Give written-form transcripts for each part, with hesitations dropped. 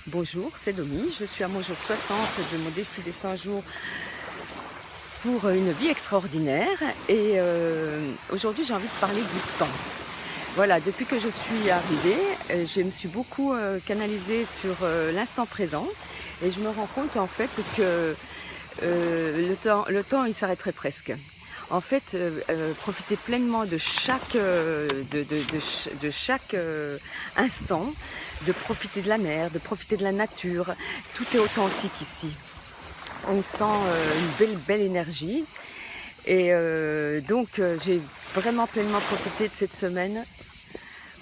Bonjour, c'est Domi, je suis à mon jour 60 de mon défi des 100 jours pour une vie extraordinaire et aujourd'hui j'ai envie de parler du temps. Voilà, depuis que je suis arrivée, je me suis beaucoup canalisée sur l'instant présent et je me rends compte en fait que le temps il s'arrêterait presque. En fait, profiter pleinement de chaque, de chaque instant, de profiter de la mer, de profiter de la nature. Tout est authentique ici. On sent une belle énergie. Et j'ai vraiment pleinement profité de cette semaine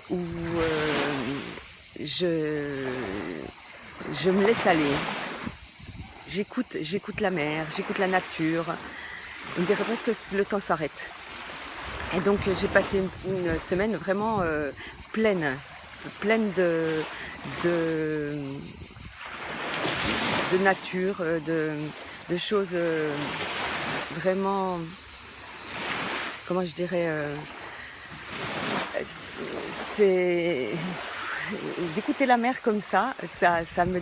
où je me laisse aller. J'écoute la mer, j'écoute la nature. On dirait presque que le temps s'arrête. Et donc j'ai passé une semaine vraiment pleine de nature, de choses vraiment, comment je dirais, c'est d'écouter la mer comme ça me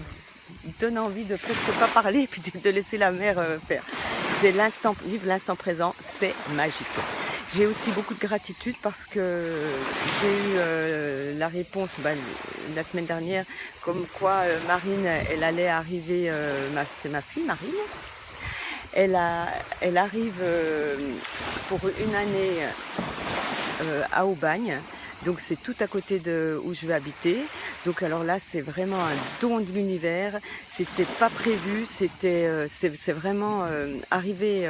donne envie de presque pas parler et puis de laisser la mer faire. C'est l'instant, vivre l'instant présent, c'est magique. J'ai aussi beaucoup de gratitude parce que j'ai eu la réponse la semaine dernière, comme quoi Marine, elle allait arriver, c'est ma fille Marine, elle arrive pour une année à Aubagne. Donc c'est tout à côté de où je vais habiter. Donc alors là c'est vraiment un don de l'univers. C'était pas prévu, c'est vraiment arrivé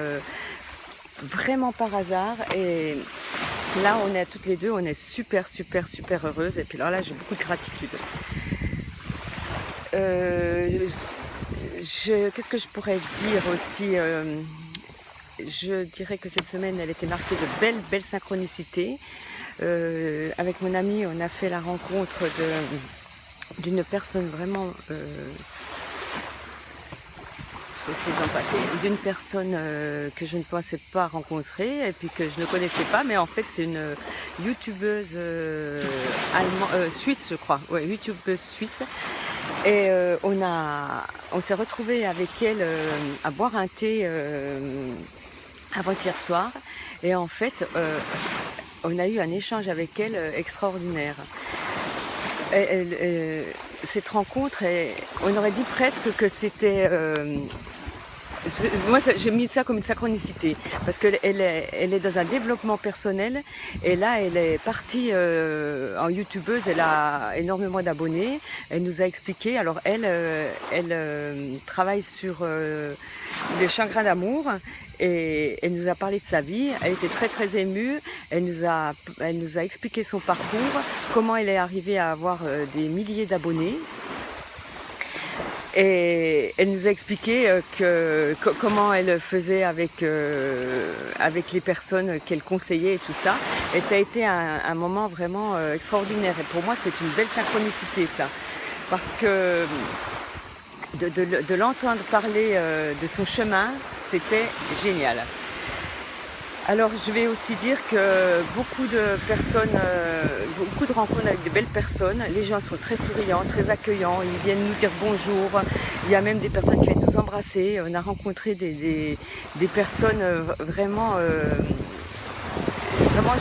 vraiment par hasard. Et là on est toutes les deux, on est super heureuses. Et puis alors là j'ai beaucoup de gratitude. Qu'est-ce que je pourrais dire aussi je dirais que cette semaine elle était marquée de belles synchronicités. Avec mon ami, on a fait la rencontre d'une personne vraiment, d'une personne que je ne pensais pas rencontrer et puis que je ne connaissais pas, mais en fait c'est une youtubeuse suisse, je crois, ouais, youtubeuse suisse. Et on s'est retrouvés avec elle à boire un thé avant-hier soir. Et en fait, on a eu un échange avec elle extraordinaire. Cette rencontre, on aurait dit presque que c'était... moi, j'ai mis ça comme une synchronicité, parce qu'elle est dans un développement personnel, et là, elle est partie en youtubeuse, elle a énormément d'abonnés, elle nous a expliqué, alors elle travaille sur les chagrins d'amour, et elle nous a parlé de sa vie, elle était très émue, elle nous a expliqué son parcours, comment elle est arrivée à avoir des milliers d'abonnés. Et elle nous a expliqué comment elle faisait avec les personnes qu'elle conseillait et tout ça. Et ça a été un moment vraiment extraordinaire. Et pour moi, c'est une belle synchronicité, ça. Parce que de l'entendre parler de son chemin, c'était génial. Alors je vais aussi dire que beaucoup de rencontres avec de belles personnes, les gens sont très souriants, très accueillants, ils viennent nous dire bonjour, il y a même des personnes qui viennent nous embrasser, on a rencontré des personnes vraiment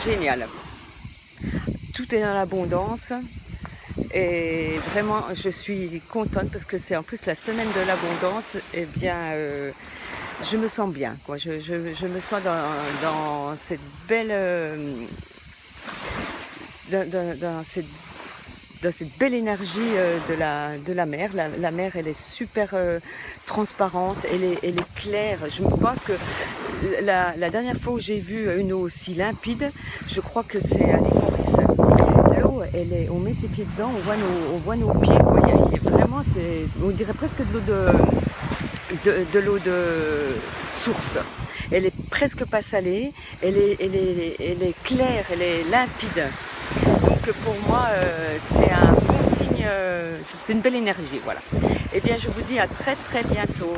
géniales. Tout est dans l'abondance et vraiment je suis contente parce que c'est en plus la semaine de l'abondance, et bien je me sens bien, quoi. Je me sens dans cette belle, dans cette belle énergie de la mer. La mer, elle est super transparente, elle est claire. Je pense que la dernière fois où j'ai vu une eau aussi limpide, je crois que c'est à l'île Maurice. L'eau, on met ses pieds dedans, on voit nos pieds, quoi. Vraiment, on dirait presque de l'eau de source. Elle est presque pas salée, elle est claire, elle est limpide. Donc pour moi, c'est un bon signe, c'est une belle énergie, voilà. Eh bien, je vous dis à très bientôt.